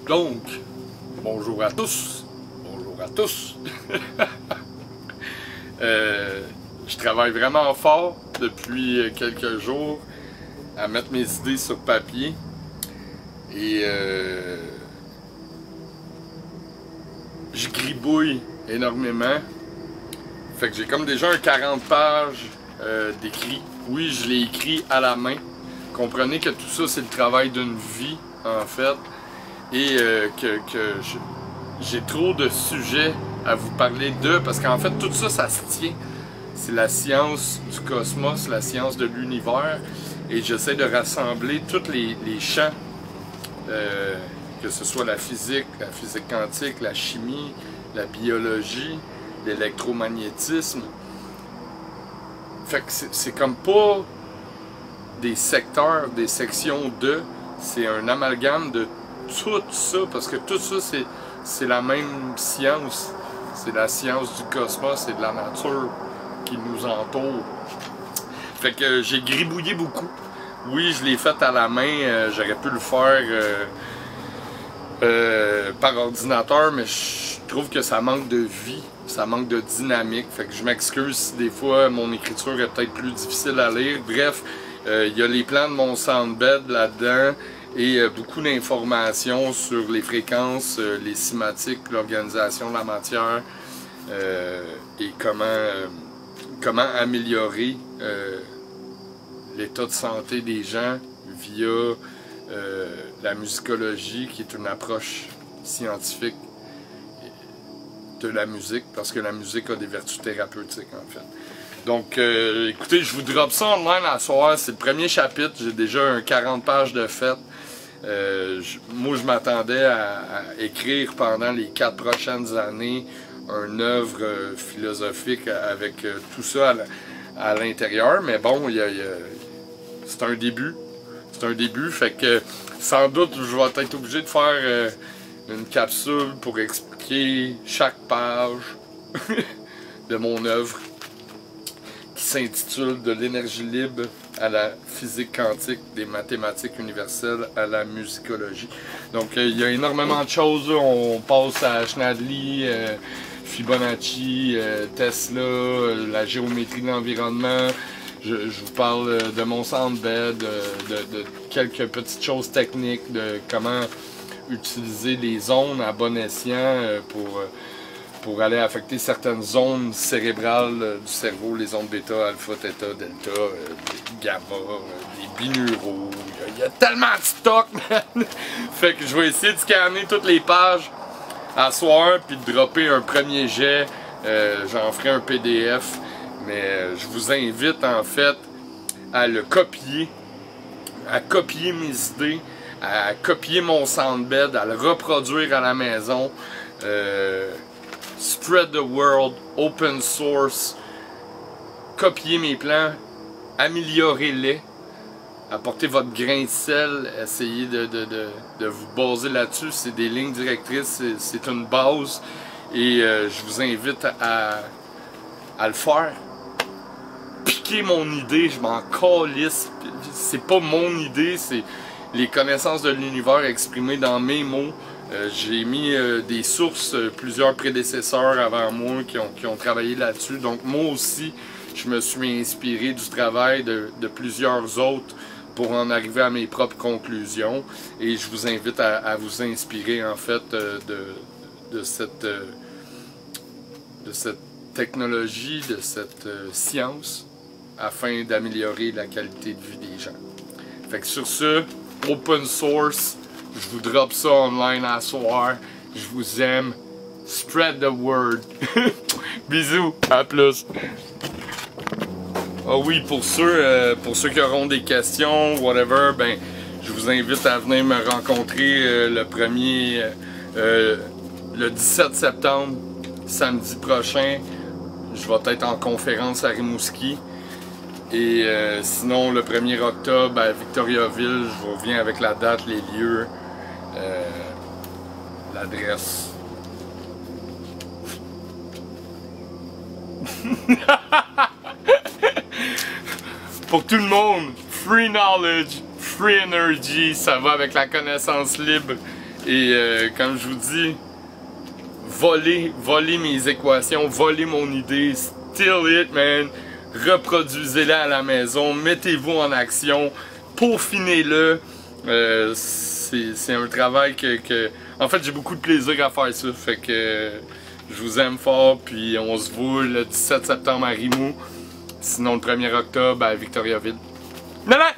Donc, bonjour à tous. Bonjour à tous. Je travaille vraiment fort depuis quelques jours à mettre mes idées sur papier. Et je gribouille énormément. Fait que j'ai comme déjà un 40 pages d'écrit. Oui, je l'ai écrit à la main. Comprenez que tout ça, c'est le travail d'une vie, en fait. Et que j'ai trop de sujets à vous parler d'eux. Parce qu'en fait, tout ça, ça se tient. C'est la science du cosmos, la science de l'univers. Et j'essaie de rassembler tous les champs. Que ce soit la physique quantique, la chimie, la biologie, l'électromagnétisme. Fait que c'est comme pas des secteurs, des sections de, c'est un amalgame de tout ça, parce que tout ça c'est la même science, c'est la science du cosmos et de la nature qui nous entoure. Fait que j'ai gribouillé beaucoup. Oui, je l'ai fait à la main, j'aurais pu le faire par ordinateur, mais je trouve que ça manque de vie, ça manque de dynamique. Fait que je m'excuse si des fois mon écriture est peut-être plus difficile à lire. Bref, il y a les plans de mon soundbed là-dedans et beaucoup d'informations sur les fréquences, les cymatiques, l'organisation de la matière et comment améliorer l'état de santé des gens via la musicologie, qui est une approche scientifique de la musique, parce que la musique a des vertus thérapeutiques en fait. Donc écoutez, je vous drop ça online à soir, c'est le premier chapitre, j'ai déjà un 40 pages de fait. Moi je m'attendais à écrire pendant les 4 prochaines années une œuvre philosophique avec tout ça à l'intérieur, mais bon, c'est un début. C'est un début, fait que sans doute je vais être obligé de faire une capsule pour expliquer chaque page de mon œuvre qui s'intitule De l'énergie libre à la physique quantique, des mathématiques universelles à la musicologie. Donc il y a énormément de choses, là. On passe à Schnadli, Fibonacci, Tesla, la géométrie de l'environnement. Je vous parle de mon soundbed, de quelques petites choses techniques, de comment utiliser les ondes à bon escient pour aller affecter certaines zones cérébrales du cerveau, les ondes bêta, alpha, theta, delta, gamma, les binuraux. Il y a tellement de stock, man! Fait que je vais essayer de scanner toutes les pages à soir puis de dropper un premier jet. J'en ferai un PDF. Mais je vous invite en fait à le copier, à copier mes idées, à copier mon soundbed, à le reproduire à la maison. Spread the world, open source, copier mes plans, améliorez-les, apportez votre grain de sel, essayez de vous baser là-dessus. C'est des lignes directrices, c'est une base et je vous invite à le faire. Piquer mon idée, je m'en calisse. C'est pas mon idée, c'est les connaissances de l'univers exprimées dans mes mots. J'ai mis des sources, plusieurs prédécesseurs avant moi qui ont travaillé là-dessus. Donc moi aussi, je me suis inspiré du travail de plusieurs autres pour en arriver à mes propres conclusions. Et je vous invite à vous inspirer en fait de cette technologie, de cette science, afin d'améliorer la qualité de vie des gens. Fait que sur ce, open source, je vous drop ça online à soir. Je vous aime. Spread the word. Bisous, à plus. Ah oui, pour ceux qui auront des questions, whatever, ben, je vous invite à venir me rencontrer le 17 septembre, samedi prochain. Je vais être en conférence à Rimouski. Et sinon, le 1er octobre à Victoriaville, je vous reviens avec la date, les lieux, l'adresse. Pour tout le monde, free knowledge, free energy, ça va avec la connaissance libre Et comme je vous dis, volez mes équations, volez mon idée, steal it, man. Reproduisez-la à la maison, mettez-vous en action, peaufinez-le. C'est un travail que... En fait, j'ai beaucoup de plaisir à faire ça. Fait que je vous aime fort, puis on se voit le 17 septembre à Rimou. Sinon, le 1er octobre à Victoriaville. Bye bye!